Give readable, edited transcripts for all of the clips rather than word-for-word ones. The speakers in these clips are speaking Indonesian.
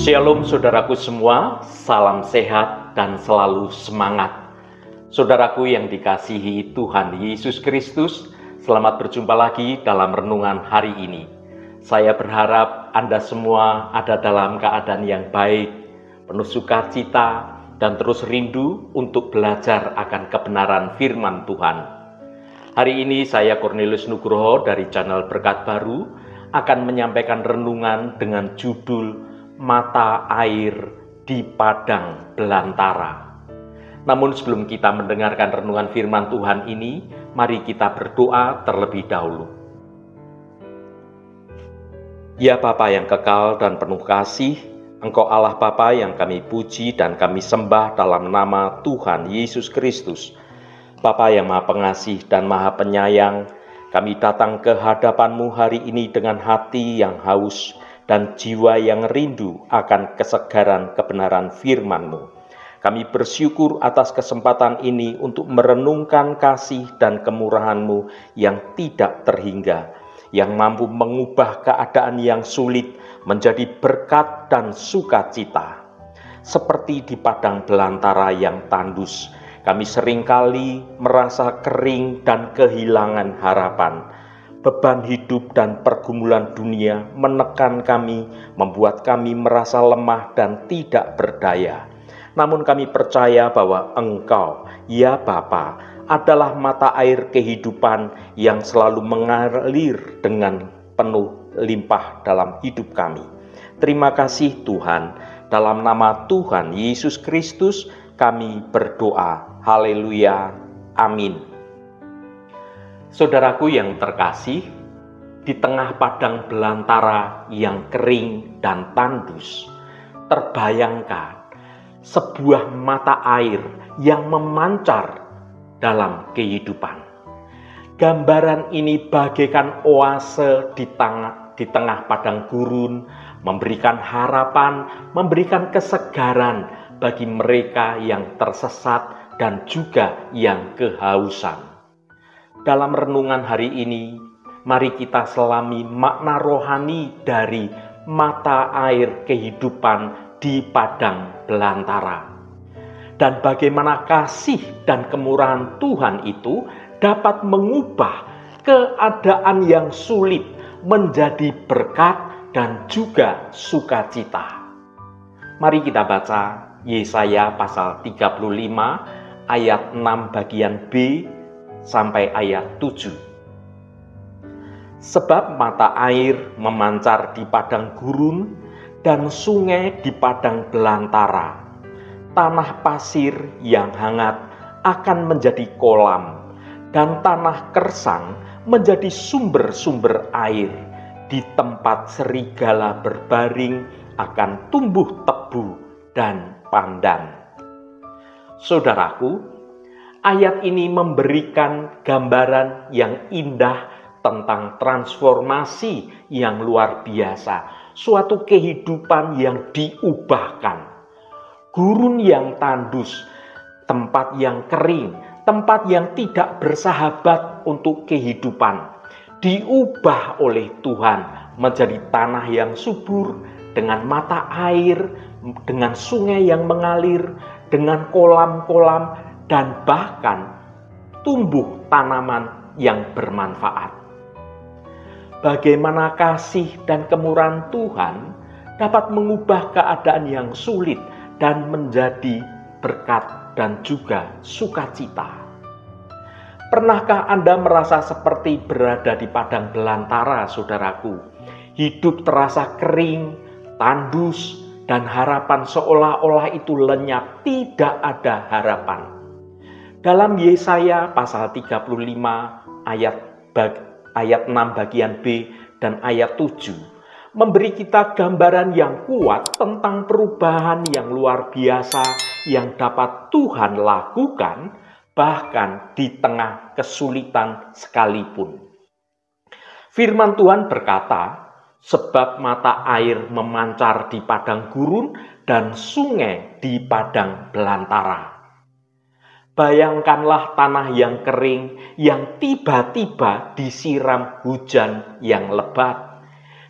Shalom saudaraku semua, salam sehat dan selalu semangat. Saudaraku yang dikasihi Tuhan Yesus Kristus, selamat berjumpa lagi dalam renungan hari ini. Saya berharap Anda semua ada dalam keadaan yang baik, penuh sukacita, dan terus rindu untuk belajar akan kebenaran firman Tuhan. Hari ini saya Cornelius Nugroho dari channel Berkat Baru akan menyampaikan renungan dengan judul Mata Air di Padang Belantara. Namun sebelum kita mendengarkan renungan firman Tuhan ini, mari kita berdoa terlebih dahulu. Ya Bapa yang kekal dan penuh kasih, Engkau Allah Bapa yang kami puji dan kami sembah dalam nama Tuhan Yesus Kristus. Bapa yang Maha Pengasih dan Maha Penyayang, kami datang ke hadapan-Mu hari ini dengan hati yang haus dan jiwa yang rindu akan kesegaran kebenaran firman-Mu. Kami bersyukur atas kesempatan ini untuk merenungkan kasih dan kemurahan-Mu yang tidak terhingga, yang mampu mengubah keadaan yang sulit menjadi berkat dan sukacita. Seperti di padang belantara yang tandus, kami seringkali merasa kering dan kehilangan harapan. Beban hidup dan pergumulan dunia menekan kami, membuat kami merasa lemah dan tidak berdaya. Namun kami percaya bahwa Engkau, ya Bapa, adalah mata air kehidupan yang selalu mengalir dengan penuh limpah dalam hidup kami. Terima kasih Tuhan, dalam nama Tuhan Yesus Kristus kami berdoa. Haleluya. Amin. Saudaraku yang terkasih, di tengah padang belantara yang kering dan tandus, terbayangkan sebuah mata air yang memancar dalam kehidupan. Gambaran ini bagaikan oase di tengah padang gurun, memberikan harapan, memberikan kesegaran bagi mereka yang tersesat dan juga yang kehausan. Dalam renungan hari ini, mari kita selami makna rohani dari mata air kehidupan di padang belantara. Dan bagaimana kasih dan kemurahan Tuhan itu dapat mengubah keadaan yang sulit menjadi berkat dan juga sukacita. Mari kita baca Yesaya pasal 35 ayat 6 bagian B sampai ayat 7. Sebab mata air memancar di padang gurun dan sungai di padang belantara. Tanah pasir yang hangat akan menjadi kolam dan tanah kersang menjadi sumber-sumber air. Di tempat serigala berbaring akan tumbuh tebu dan pandan. Saudaraku, ayat ini memberikan gambaran yang indah tentang transformasi yang luar biasa, suatu kehidupan yang diubahkan. Gurun yang tandus, tempat yang kering, tempat yang tidak bersahabat untuk kehidupan, diubah oleh Tuhan menjadi tanah yang subur dengan mata air, dengan sungai yang mengalir, dengan kolam-kolam, dan bahkan tumbuh tanaman yang bermanfaat. Bagaimana kasih dan kemurahan Tuhan dapat mengubah keadaan yang sulit dan menjadi berkat dan juga sukacita. Pernahkah Anda merasa seperti berada di padang belantara, saudaraku? Hidup terasa kering, tandus, dan harapan seolah-olah itu lenyap, tidak ada harapan. Dalam Yesaya pasal 35 ayat 6 bagian B dan ayat 7 memberi kita gambaran yang kuat tentang perubahan yang luar biasa yang dapat Tuhan lakukan bahkan di tengah kesulitan sekalipun. Firman Tuhan berkata, sebab mata air memancar di padang gurun dan sungai di padang belantara. Bayangkanlah tanah yang kering yang tiba-tiba disiram hujan yang lebat.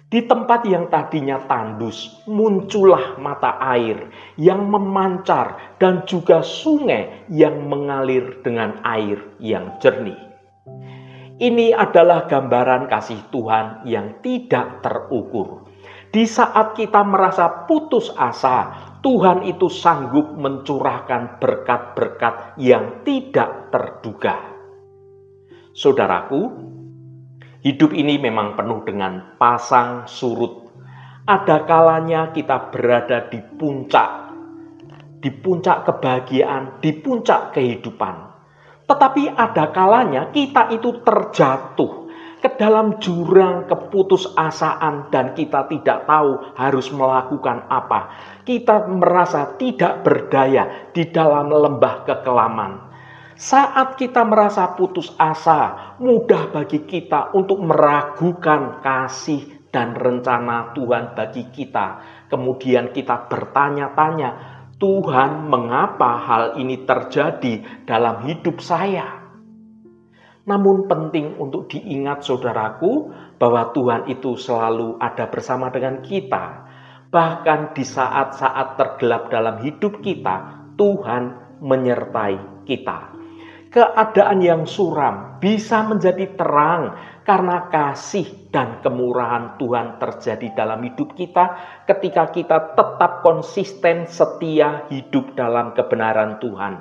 Di tempat yang tadinya tandus, muncullah mata air yang memancar dan juga sungai yang mengalir dengan air yang jernih. Ini adalah gambaran kasih Tuhan yang tidak terukur. Di saat kita merasa putus asa, Tuhan itu sanggup mencurahkan berkat-berkat yang tidak terduga. Saudaraku, hidup ini memang penuh dengan pasang surut. Ada kalanya kita berada di puncak kebahagiaan, di puncak kehidupan. Tetapi ada kalanya kita itu terjatuh ke dalam jurang keputusasaan dan kita tidak tahu harus melakukan apa. Kita merasa tidak berdaya di dalam lembah kekelaman. Saat kita merasa putus asa, mudah bagi kita untuk meragukan kasih dan rencana Tuhan bagi kita. Kemudian kita bertanya-tanya, Tuhan, mengapa hal ini terjadi dalam hidup saya? Namun penting untuk diingat saudaraku, bahwa Tuhan itu selalu ada bersama dengan kita. Bahkan di saat-saat tergelap dalam hidup kita, Tuhan menyertai kita. Keadaan yang suram bisa menjadi terang karena kasih dan kemurahan Tuhan terjadi dalam hidup kita ketika kita tetap konsisten setia hidup dalam kebenaran Tuhan.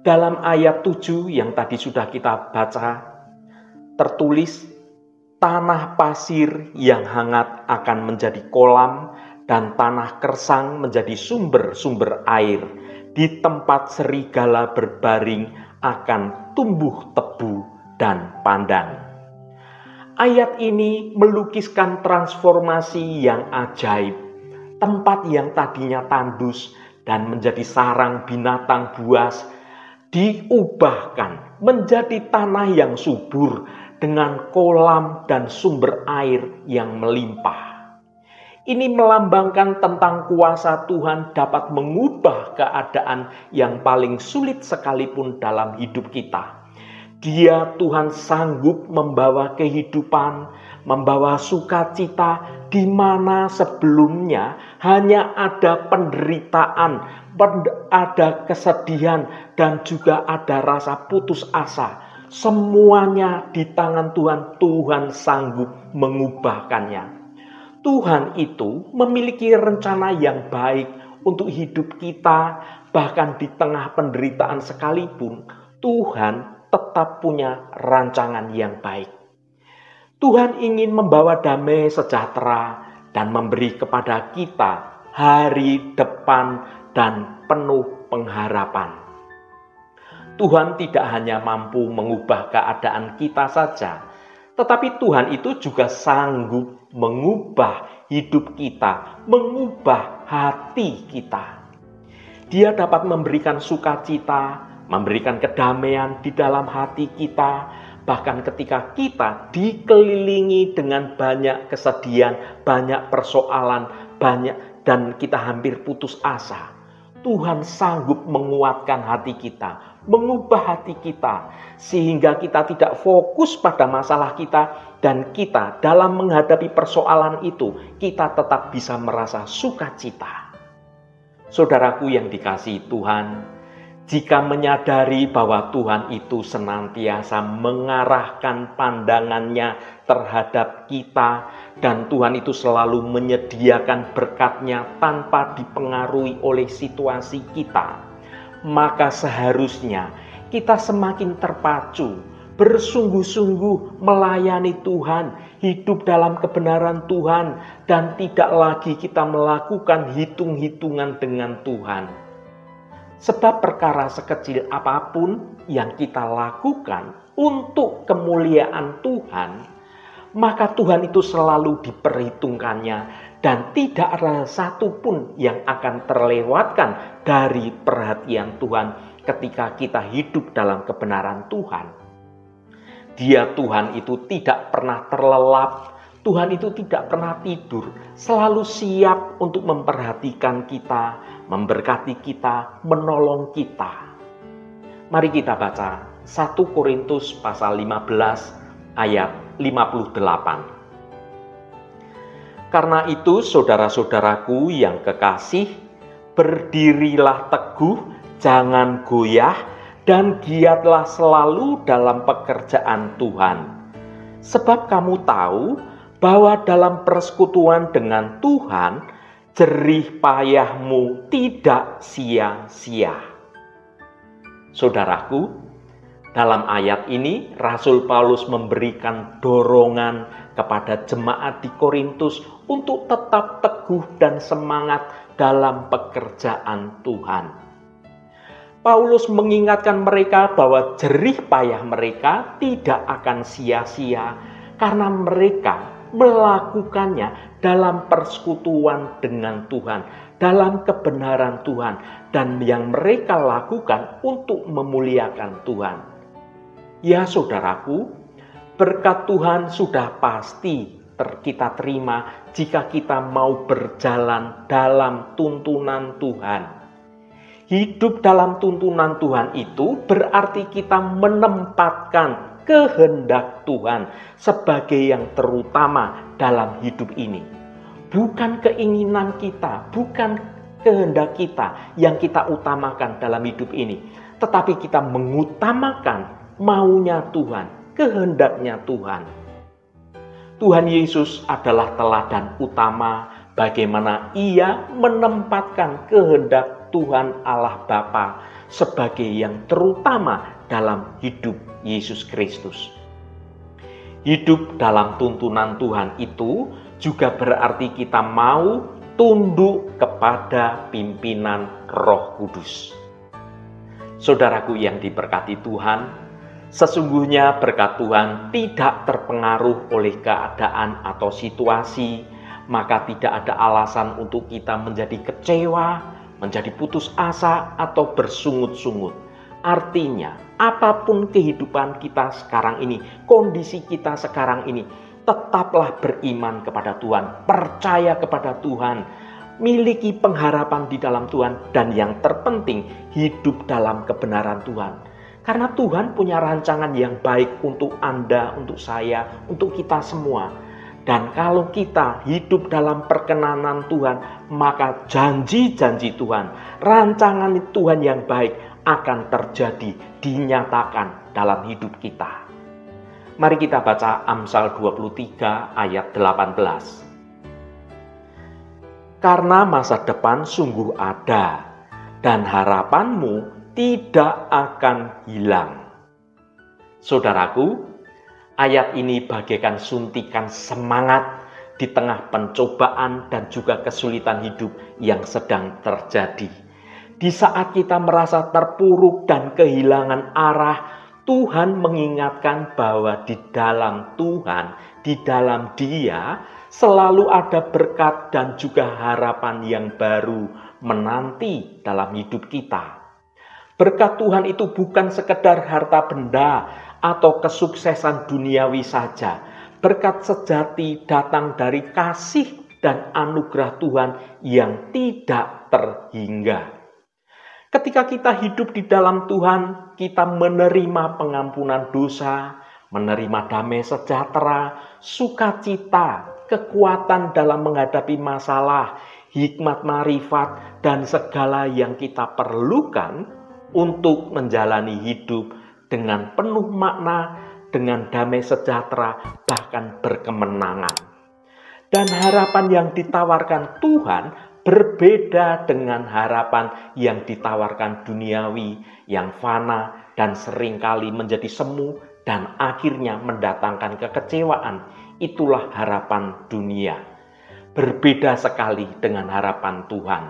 Dalam ayat 7 yang tadi sudah kita baca, tertulis, tanah pasir yang hangat akan menjadi kolam dan tanah kersang menjadi sumber-sumber air. Di tempat serigala berbaring akan tumbuh tebu dan pandan. Ayat ini melukiskan transformasi yang ajaib. Tempat yang tadinya tandus dan menjadi sarang binatang buas diubahkan menjadi tanah yang subur dengan kolam dan sumber air yang melimpah. Ini melambangkan tentang kuasa Tuhan dapat mengubah keadaan yang paling sulit sekalipun dalam hidup kita. Dia Tuhan sanggup membawa kehidupan, membawa sukacita di mana sebelumnya hanya ada penderitaan, ada kesedihan dan juga ada rasa putus asa. Semuanya di tangan Tuhan, Tuhan sanggup mengubahkannya. Tuhan itu memiliki rencana yang baik untuk hidup kita, bahkan di tengah penderitaan sekalipun, Tuhan tetap punya rancangan yang baik. Tuhan ingin membawa damai sejahtera dan memberi kepada kita hari depan dan penuh pengharapan. Tuhan tidak hanya mampu mengubah keadaan kita saja, tetapi Tuhan itu juga sanggup mengubah hidup kita, mengubah hati kita. Dia dapat memberikan sukacita, memberikan kedamaian di dalam hati kita, bahkan ketika kita dikelilingi dengan banyak kesedihan, banyak persoalan, dan kita hampir putus asa. Tuhan sanggup menguatkan hati kita, mengubah hati kita, sehingga kita tidak fokus pada masalah kita, dan kita dalam menghadapi persoalan itu, kita tetap bisa merasa sukacita. Saudaraku yang dikasihi Tuhan, jika menyadari bahwa Tuhan itu senantiasa mengarahkan pandangannya terhadap kita, dan Tuhan itu selalu menyediakan berkat-Nya tanpa dipengaruhi oleh situasi kita, maka seharusnya kita semakin terpacu, bersungguh-sungguh melayani Tuhan, hidup dalam kebenaran Tuhan, dan tidak lagi kita melakukan hitung-hitungan dengan Tuhan. Sebab perkara sekecil apapun yang kita lakukan untuk kemuliaan Tuhan, maka Tuhan itu selalu diperhitungkannya dan tidak ada satupun yang akan terlewatkan dari perhatian Tuhan ketika kita hidup dalam kebenaran Tuhan. Dia Tuhan itu tidak pernah terlelap, Tuhan itu tidak pernah tidur, selalu siap untuk memperhatikan kita, memberkati kita, menolong kita. Mari kita baca 1 Korintus pasal 15 ayat 58. Karena itu, saudara-saudaraku yang kekasih, berdirilah teguh, jangan goyah, dan giatlah selalu dalam pekerjaan Tuhan. Sebab kamu tahu bahwa dalam persekutuan dengan Tuhan, jerih payahmu tidak sia-sia. Saudaraku, dalam ayat ini Rasul Paulus memberikan dorongan kepada jemaat di Korintus untuk tetap teguh dan semangat dalam pekerjaan Tuhan. Paulus mengingatkan mereka bahwa jerih payah mereka tidak akan sia-sia karena mereka melakukannya dalam persekutuan dengan Tuhan, dalam kebenaran Tuhan, dan yang mereka lakukan untuk memuliakan Tuhan. Ya saudaraku, berkat Tuhan sudah pasti kita terima jika kita mau berjalan dalam tuntunan Tuhan. Hidup dalam tuntunan Tuhan itu berarti kita menempatkan kehendak Tuhan sebagai yang terutama dalam hidup ini. Bukan keinginan kita, bukan kehendak kita yang kita utamakan dalam hidup ini, tetapi kita mengutamakan maunya Tuhan, kehendaknya Tuhan. Tuhan Yesus adalah teladan utama bagaimana Ia menempatkan kehendak Tuhan Allah Bapa sebagai yang terutama dalam hidup Yesus Kristus. Hidup dalam tuntunan Tuhan itu juga berarti kita mau tunduk kepada pimpinan Roh Kudus. Saudaraku yang diberkati Tuhan, sesungguhnya berkat Tuhan tidak terpengaruh oleh keadaan atau situasi, maka tidak ada alasan untuk kita menjadi kecewa, menjadi putus asa, atau bersungut-sungut. Artinya, apapun kehidupan kita sekarang ini, kondisi kita sekarang ini, tetaplah beriman kepada Tuhan, percaya kepada Tuhan, miliki pengharapan di dalam Tuhan, dan yang terpenting, hidup dalam kebenaran Tuhan. Karena Tuhan punya rancangan yang baik untuk Anda, untuk saya, untuk kita semua. Dan kalau kita hidup dalam perkenanan Tuhan, maka janji-janji Tuhan, rancangan Tuhan yang baik akan terjadi, dinyatakan dalam hidup kita. Mari kita baca Amsal 23 ayat 18. Karena masa depan sungguh ada, dan harapanmu tidak akan hilang. Saudaraku, ayat ini bagaikan suntikan semangat di tengah pencobaan dan juga kesulitan hidup yang sedang terjadi. Di saat kita merasa terpuruk dan kehilangan arah, Tuhan mengingatkan bahwa di dalam Tuhan, di dalam Dia, selalu ada berkat dan juga harapan yang baru menanti dalam hidup kita. Berkat Tuhan itu bukan sekedar harta benda atau kesuksesan duniawi saja. Berkat sejati datang dari kasih dan anugerah Tuhan yang tidak terhingga. Ketika kita hidup di dalam Tuhan, kita menerima pengampunan dosa, menerima damai sejahtera, sukacita, kekuatan dalam menghadapi masalah, hikmat marifat, dan segala yang kita perlukan untuk menjalani hidup dengan penuh makna, dengan damai sejahtera, bahkan berkemenangan. Dan harapan yang ditawarkan Tuhan berbeda dengan harapan yang ditawarkan duniawi, yang fana dan seringkali menjadi semu dan akhirnya mendatangkan kekecewaan. Itulah harapan dunia. Berbeda sekali dengan harapan Tuhan.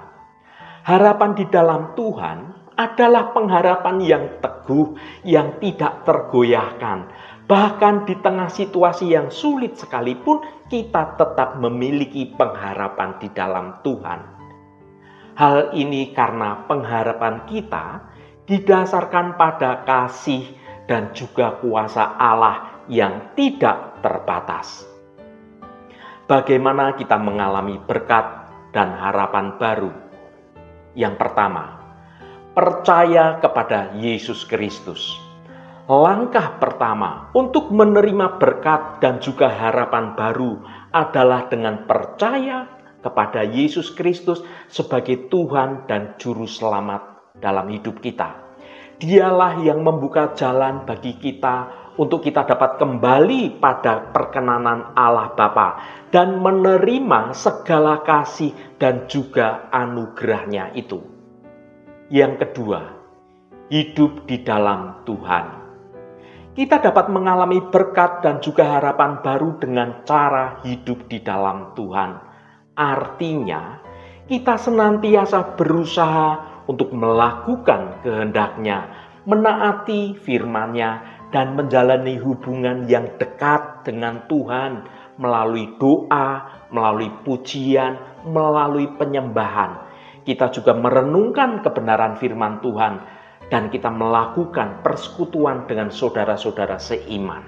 Harapan di dalam Tuhan adalah pengharapan yang teguh, yang tidak tergoyahkan. Bahkan di tengah situasi yang sulit sekalipun, kita tetap memiliki pengharapan di dalam Tuhan. Hal ini karena pengharapan kita didasarkan pada kasih dan juga kuasa Allah yang tidak terbatas. Bagaimana kita mengalami berkat dan harapan baru? Yang pertama, percaya kepada Yesus Kristus. Langkah pertama untuk menerima berkat dan juga harapan baru adalah dengan percaya kepada Yesus Kristus sebagai Tuhan dan Juru Selamat dalam hidup kita. Dialah yang membuka jalan bagi kita untuk kita dapat kembali pada perkenanan Allah Bapa dan menerima segala kasih dan juga anugerahnya itu. Yang kedua, hidup di dalam Tuhan. Kita dapat mengalami berkat dan juga harapan baru dengan cara hidup di dalam Tuhan. Artinya, kita senantiasa berusaha untuk melakukan kehendak-Nya, menaati firman-Nya, dan menjalani hubungan yang dekat dengan Tuhan melalui doa, melalui pujian, melalui penyembahan. Kita juga merenungkan kebenaran firman Tuhan, dan kita melakukan persekutuan dengan saudara-saudara seiman.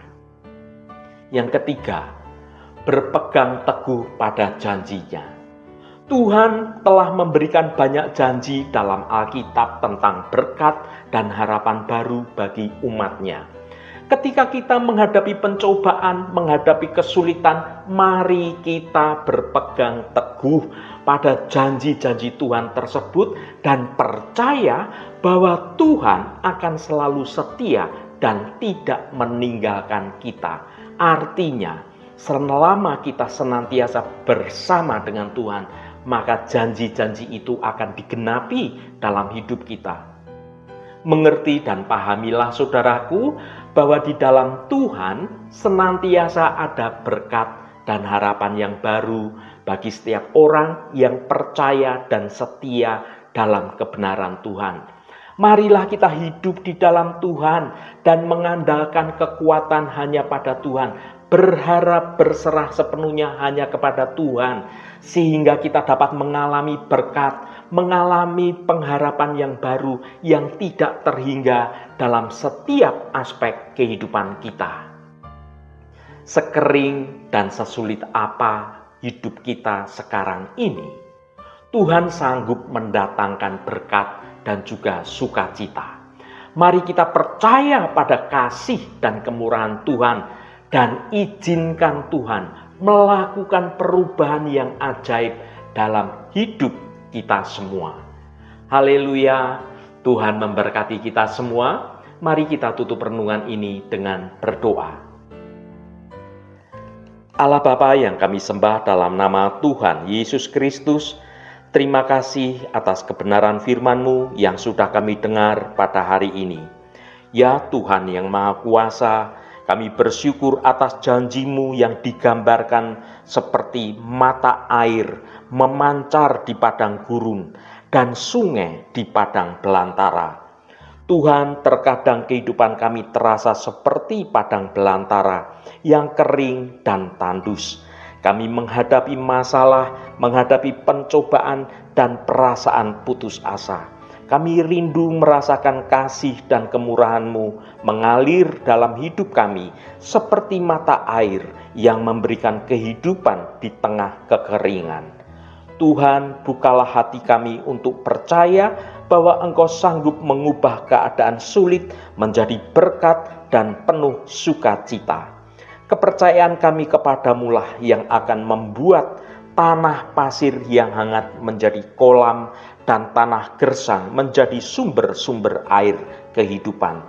Yang ketiga, berpegang teguh pada janji-Nya. Tuhan telah memberikan banyak janji dalam Alkitab tentang berkat dan harapan baru bagi umat-Nya. Ketika kita menghadapi pencobaan, menghadapi kesulitan, mari kita berpegang teguh pada janji-janji Tuhan tersebut dan percaya bahwa Tuhan akan selalu setia dan tidak meninggalkan kita. Artinya, selama kita senantiasa bersama dengan Tuhan, maka janji-janji itu akan digenapi dalam hidup kita. Mengerti dan pahamilah saudaraku bahwa di dalam Tuhan senantiasa ada berkat dan harapan yang baru bagi setiap orang yang percaya dan setia dalam kebenaran Tuhan. Marilah kita hidup di dalam Tuhan dan mengandalkan kekuatan hanya pada Tuhan, berharap berserah sepenuhnya hanya kepada Tuhan, sehingga kita dapat mengalami berkat, mengalami pengharapan yang baru yang tidak terhingga dalam setiap aspek kehidupan kita. Sekering dan sesulit apa hidup kita sekarang ini, Tuhan sanggup mendatangkan berkat dan juga sukacita. Mari kita percaya pada kasih dan kemurahan Tuhan dan izinkan Tuhan melakukan perubahan yang ajaib dalam hidup kita semua. Haleluya, Tuhan memberkati kita semua. Mari kita tutup renungan ini dengan berdoa. Allah Bapa yang kami sembah dalam nama Tuhan Yesus Kristus, terima kasih atas kebenaran firman-Mu yang sudah kami dengar pada hari ini. Ya Tuhan yang Maha Kuasa, kami bersyukur atas janji-Mu yang digambarkan seperti mata air memancar di padang gurun dan sungai di padang belantara. Tuhan, terkadang kehidupan kami terasa seperti padang belantara yang kering dan tandus. Kami menghadapi masalah, menghadapi pencobaan dan perasaan putus asa. Kami rindu merasakan kasih dan kemurahan-Mu mengalir dalam hidup kami seperti mata air yang memberikan kehidupan di tengah kekeringan. Tuhan, bukalah hati kami untuk percaya bahwa Engkau sanggup mengubah keadaan sulit menjadi berkat dan penuh sukacita. Kepercayaan kami kepadamu lah yang akan membuat tanah pasir yang hangat menjadi kolam dan tanah gersang menjadi sumber-sumber air kehidupan.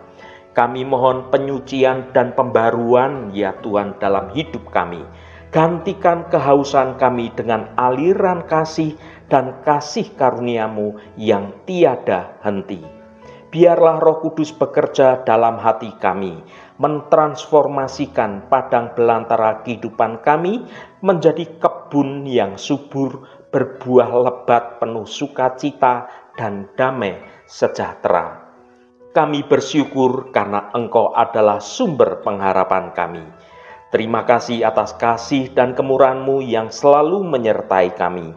Kami mohon penyucian dan pembaruan ya Tuhan dalam hidup kami. Gantikan kehausan kami dengan aliran kasih dan kasih karunia-Mu yang tiada henti. Biarlah Roh Kudus bekerja dalam hati kami, mentransformasikan padang belantara kehidupan kami menjadi kebun yang subur, berbuah lebat penuh sukacita dan damai sejahtera. Kami bersyukur karena Engkau adalah sumber pengharapan kami. Terima kasih atas kasih dan kemurahan-Mu yang selalu menyertai kami.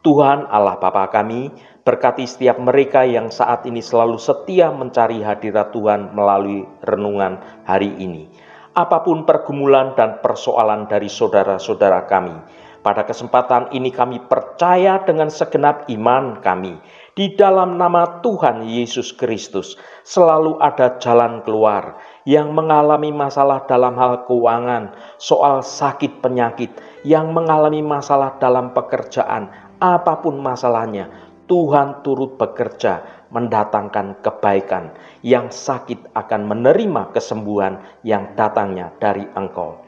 Tuhan Allah Bapa kami, berkati setiap mereka yang saat ini selalu setia mencari hadirat Tuhan melalui renungan hari ini. Apapun pergumulan dan persoalan dari saudara-saudara kami, Pada kesempatan ini kami percaya dengan segenap iman kami, di dalam nama Tuhan Yesus Kristus selalu ada jalan keluar. Yang mengalami masalah dalam hal keuangan, soal sakit penyakit, yang mengalami masalah dalam pekerjaan, apapun masalahnya, Tuhan turut bekerja mendatangkan kebaikan. Yang sakit akan menerima kesembuhan yang datangnya dari Engkau.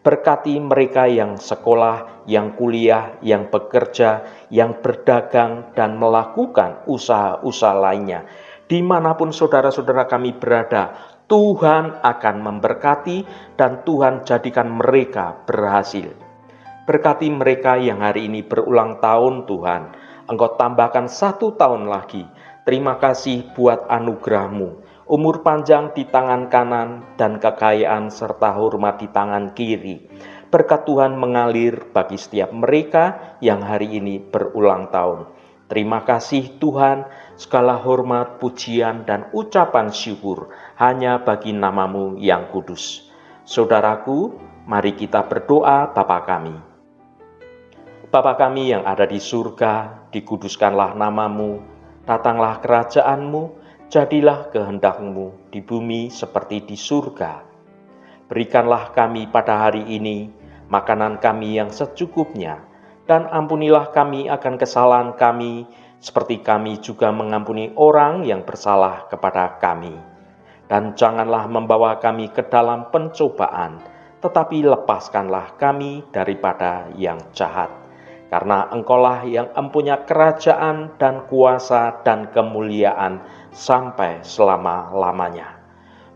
Berkati mereka yang sekolah, yang kuliah, yang bekerja, yang berdagang, dan melakukan usaha-usaha lainnya. Dimanapun saudara-saudara kami berada, Tuhan akan memberkati dan Tuhan jadikan mereka berhasil. Berkati mereka yang hari ini berulang tahun Tuhan. Engkau tambahkan 1 tahun lagi. Terima kasih buat anugerah-Mu. Umur panjang di tangan kanan dan kekayaan serta hormat di tangan kiri. Berkat Tuhan mengalir bagi setiap mereka yang hari ini berulang tahun. Terima kasih Tuhan, segala hormat, pujian, dan ucapan syukur hanya bagi nama-Mu yang kudus. Saudaraku, mari kita berdoa Bapa kami. Bapa kami yang ada di surga, dikuduskanlah nama-Mu, datanglah kerajaan-Mu, jadilah kehendak-Mu di bumi seperti di surga. Berikanlah kami pada hari ini makanan kami yang secukupnya, dan ampunilah kami akan kesalahan kami, seperti kami juga mengampuni orang yang bersalah kepada kami. Dan janganlah membawa kami ke dalam pencobaan, tetapi lepaskanlah kami daripada yang jahat. Karena Engkaulah yang empunya kerajaan dan kuasa dan kemuliaan sampai selama-lamanya.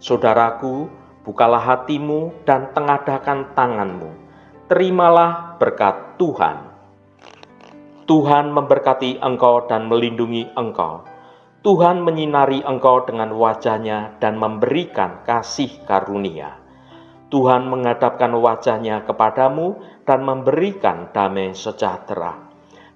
Saudaraku, bukalah hatimu dan tengadahkan tanganmu. Terimalah berkat Tuhan. Tuhan memberkati engkau dan melindungi engkau. Tuhan menyinari engkau dengan wajah-Nya dan memberikan kasih karunia. Tuhan menghadapkan wajah-Nya kepadamu dan memberikan damai sejahtera.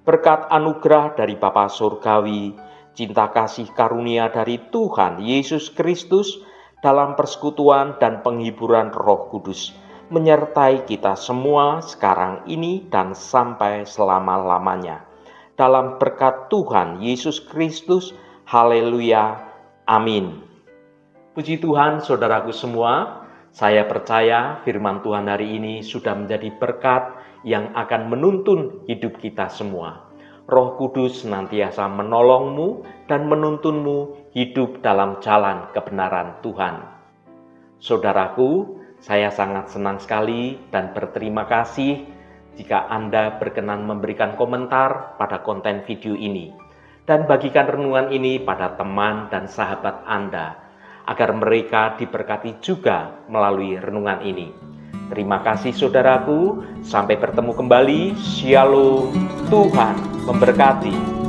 Berkat anugerah dari Bapa Surgawi, cinta kasih karunia dari Tuhan Yesus Kristus, dalam persekutuan dan penghiburan Roh Kudus, menyertai kita semua sekarang ini dan sampai selama-lamanya. Dalam berkat Tuhan Yesus Kristus, haleluya, amin. Puji Tuhan saudaraku semua. Saya percaya firman Tuhan hari ini sudah menjadi berkat yang akan menuntun hidup kita semua. Roh Kudus senantiasa menolongmu dan menuntunmu hidup dalam jalan kebenaran Tuhan. Saudaraku, saya sangat senang sekali dan berterima kasih jika Anda berkenan memberikan komentar pada konten video ini dan bagikan renungan ini pada teman dan sahabat Anda, agar mereka diberkati juga melalui renungan ini. Terima kasih saudaraku, sampai bertemu kembali. Shalom, Tuhan memberkati.